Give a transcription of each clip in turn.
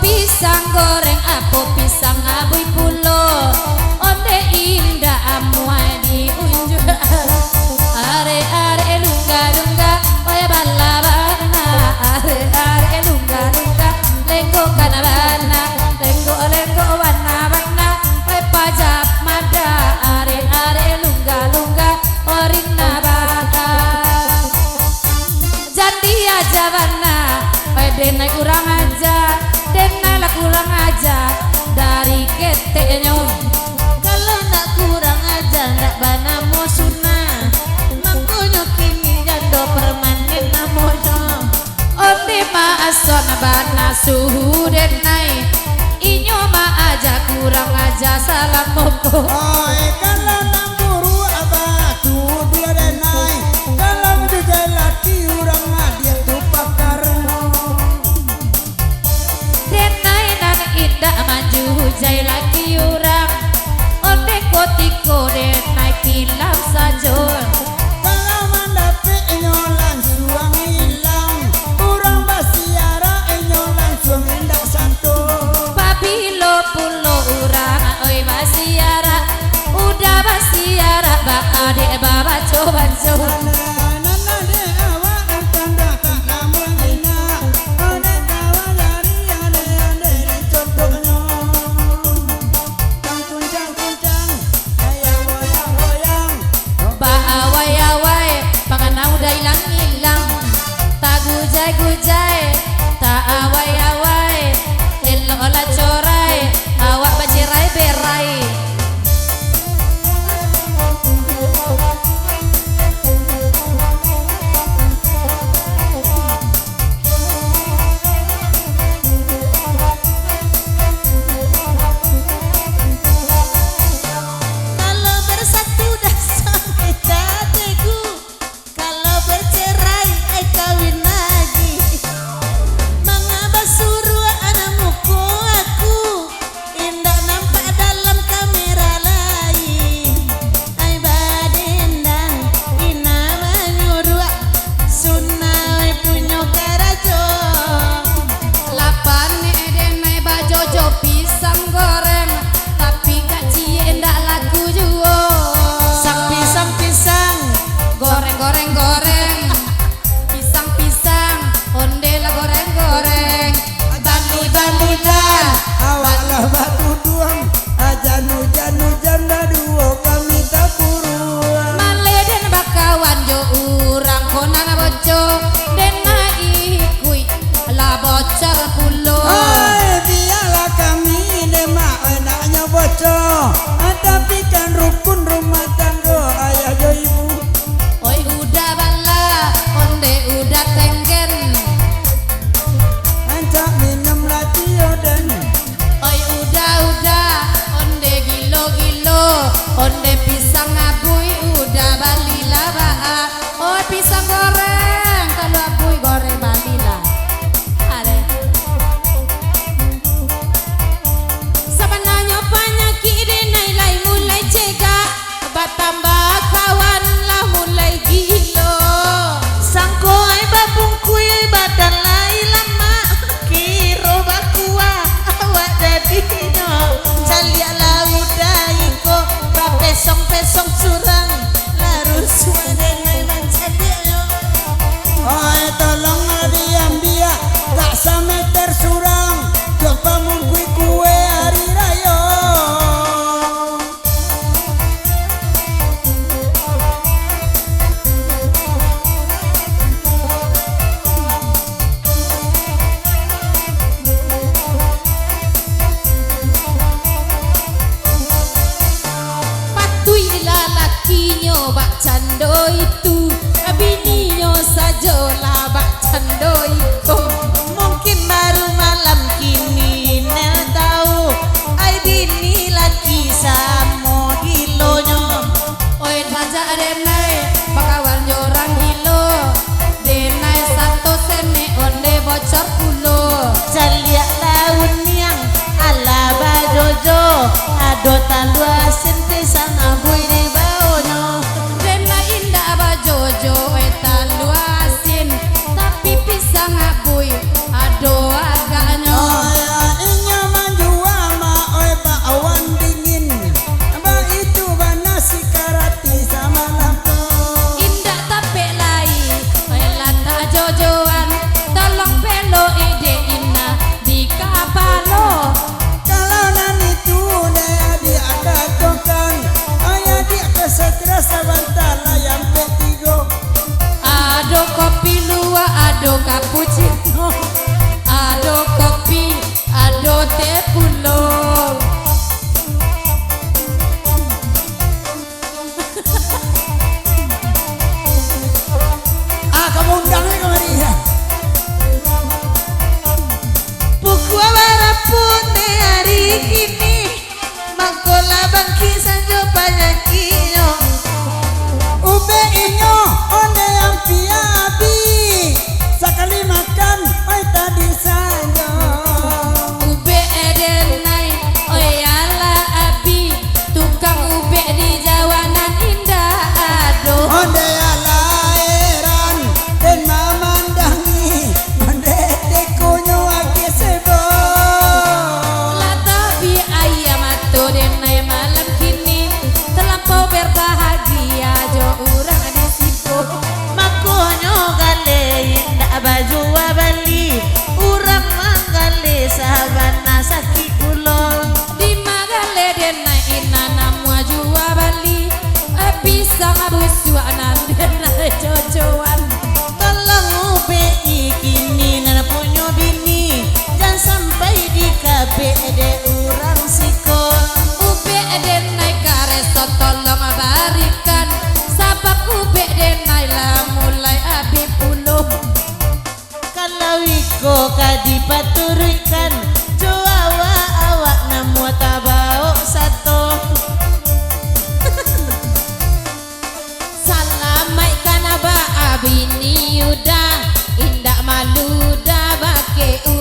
Pisang goreng aku pisang abui pulo onde indah amuai diunjuk are lungga lungga oya balla bana are lungga lungga lenggo kana bana lenggo bana bana oya pajak mada are lungga lungga orina bana jati aja bana oya denai kurang aja denala kurang aja dari keteknya kalau nak kurang aja nak bana mosuna nampunyo kini jando permanen namono onde ma asona bana suhu denai inyo ma aja kurang aja salam moko kalau namburu abatu dia denai kalau juga laki urang dia tu pakarno indah maju hujai lagi orang onde kotiko denai kilau sajo kalau mandapi enyolan suang hilang urang basiara enyolan suang indah santo papilo pulo urang oi basiara udah basiara bakade baba coba coba gujai tak awai-awai elo olah corai awak bacirai berai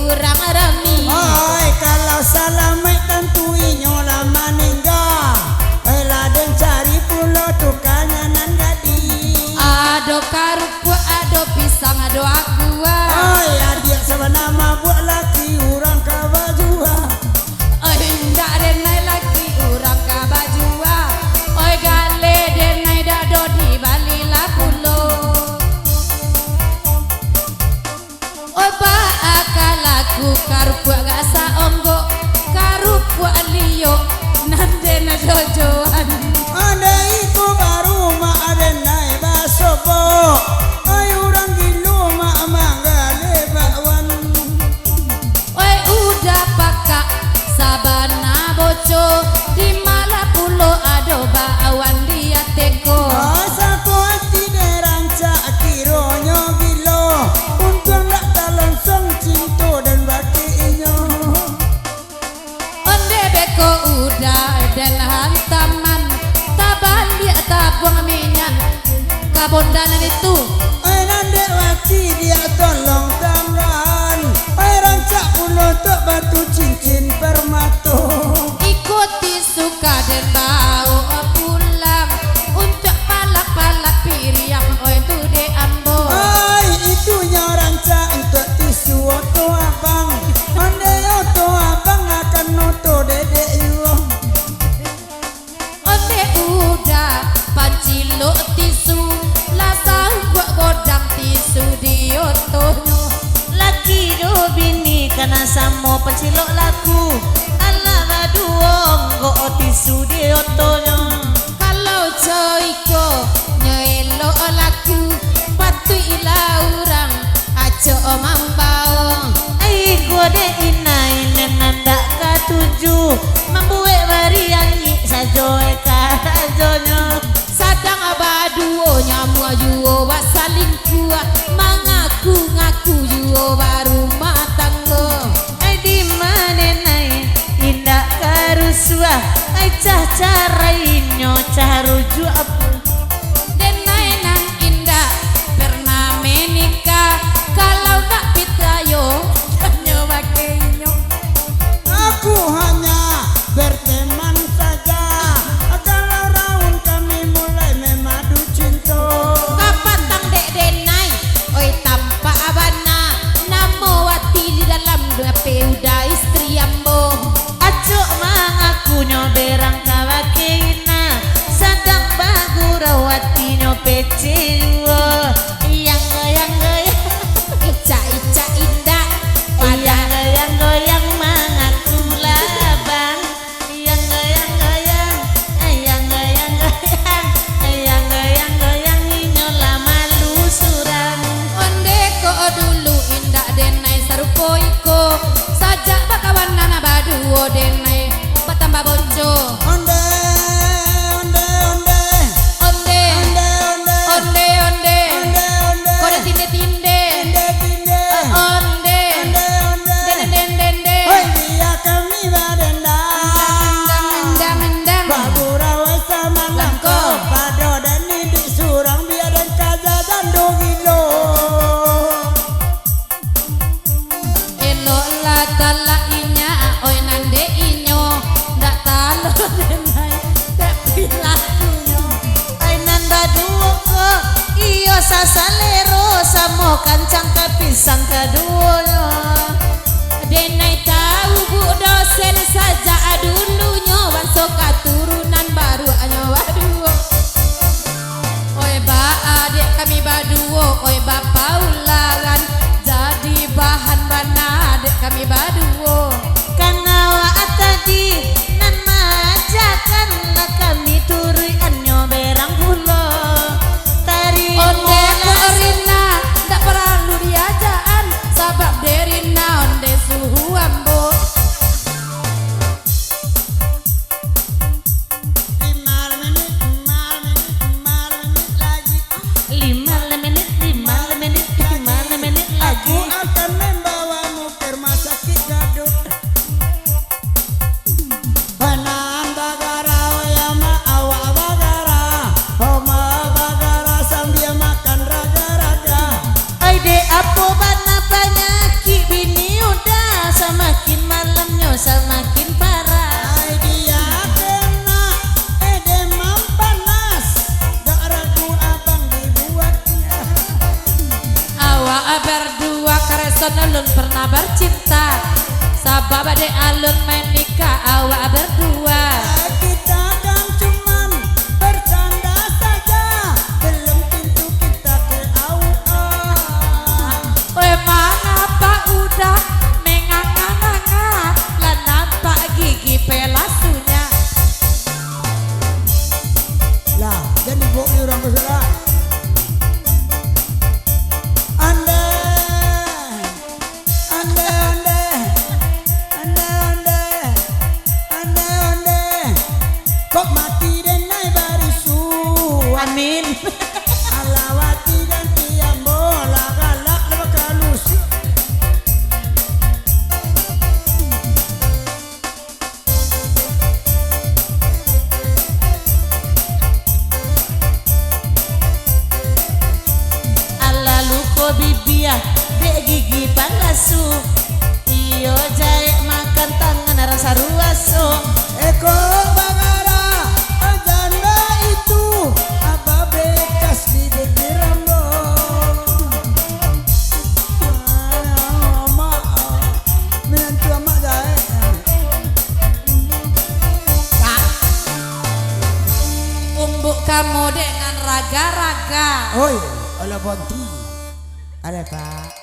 kurang rami. Oi kalau salamet tentu inyola maningga. Laden cari pulau tukangnya nan gadi. Ado karupu, ado pisang, ado aqua. Oi adik sebenama buat laki orang kabajua. Oi ndak denai lagi urang ka bajua. Oi gale denai dado di bali la pulo. Oi ba akalaku karupu gak saonggo. Karupu liyo nandena jojoan. Ade iku baru ma ade naik basopo. Oi orang gilu ma manggale bakwan. Oi udah pakak sabana boco di malah pulo ado bawan dia teko. Saku hati deranca kironyo gilo. Untung nak talonsong cinto dan baki inyo. Onde beko udah dan hantaman tabalik tabung minyak kabondanan itu. Nande wati dia tolong tangan. Rancak pulo tok batu cincin permato. Ikuti suka dan bau pulang untuk palak-palak piriam oi tu de ambo. Itu rancak untuk tisu oto abang. Ande oto abang akan noto dedek yo. Onde udah pancilo tisu lasang gua godang tisu di otonyo. Laki do bini kana samo pencilok laku ala baduong go tisu di otonyo. Kalau coiko nyelo laku patu ila urang aco mambao. Ai gode inai nenanda katuju mambuwe bariangi sajoe kajonyo. Sadang abaduo nyamu ajuo wasaling kuat mengaku-ngaku juo baru matanggo. Ai di mana nai indak karusua ai cah carainyo cah rujuk apa. Denai nan indah pernah menikah kalau tak pitayo nyoba kenyo. Aku hanya berteman saja. Kalau raun kami mulai memadu cinta. Kapatang dek denai oi tampak abana namo wati di dalam ngape udah istri ambo. Acuk mangaku nyoberang kawakina sadang bagurawati nyopece dua yang goyang Ica indah yang goyang goyang mangaku labang yang goyang goyang yang goyang goyang yang goyang goyang nyola malu surang. onde ko dulu indah denai sarupo iko sajak bakawan nana baduo denai batamba bojo. Onde, onde, onde, Onde onde, onde, onde onde, onde, kode tinde onde, tinde, onde onde, onde. den den den Hoi dia kami badenda. endang Babura wesa manangko pado dan di surang biar dan kaja dan dogilo. elo la tala inya oi nande inyo ndak talo denai tapi lakunya. Ai nanda duoko iyo sasalero samo kancang kapisang kaduoyo. Denai tahu bu dosen saja dulunya wanso katurunan baru anyo baduo. Oi ba adik kami baduo, oi bapak ulangan jadi bahan bana adik kami baduo. Kangawa tadi nana ajakan lah kami turi anyo berang pulo tari Onde ko molas Rina ndak perlu diajaan sabab derina onde suhu ambo. son ulun pernah bercinta. Sabab adek alun menikah awak berdua. Kita kan cuman bercanda saja, belum tentu kita ke aua. Weh mana pak udah menganga-nganga, lah nampak gigi pelasunya. Lah, jadi bokni orang kesalah. Ande, ande, ande, ande, ande, ande, ande. Kok mati dan naik barisu. Amin. Alawati dan tiang bola galak lebak halus. Ala luko bibia dek gigi palasu. Iyo jae makan tangan rasa ruaso. Eko bagara janda itu apa bekas di gigi rambo. Mak menantu mak jae. Umbuk kamu dengan raga-raga. Oi, ala bonti. Ada pak.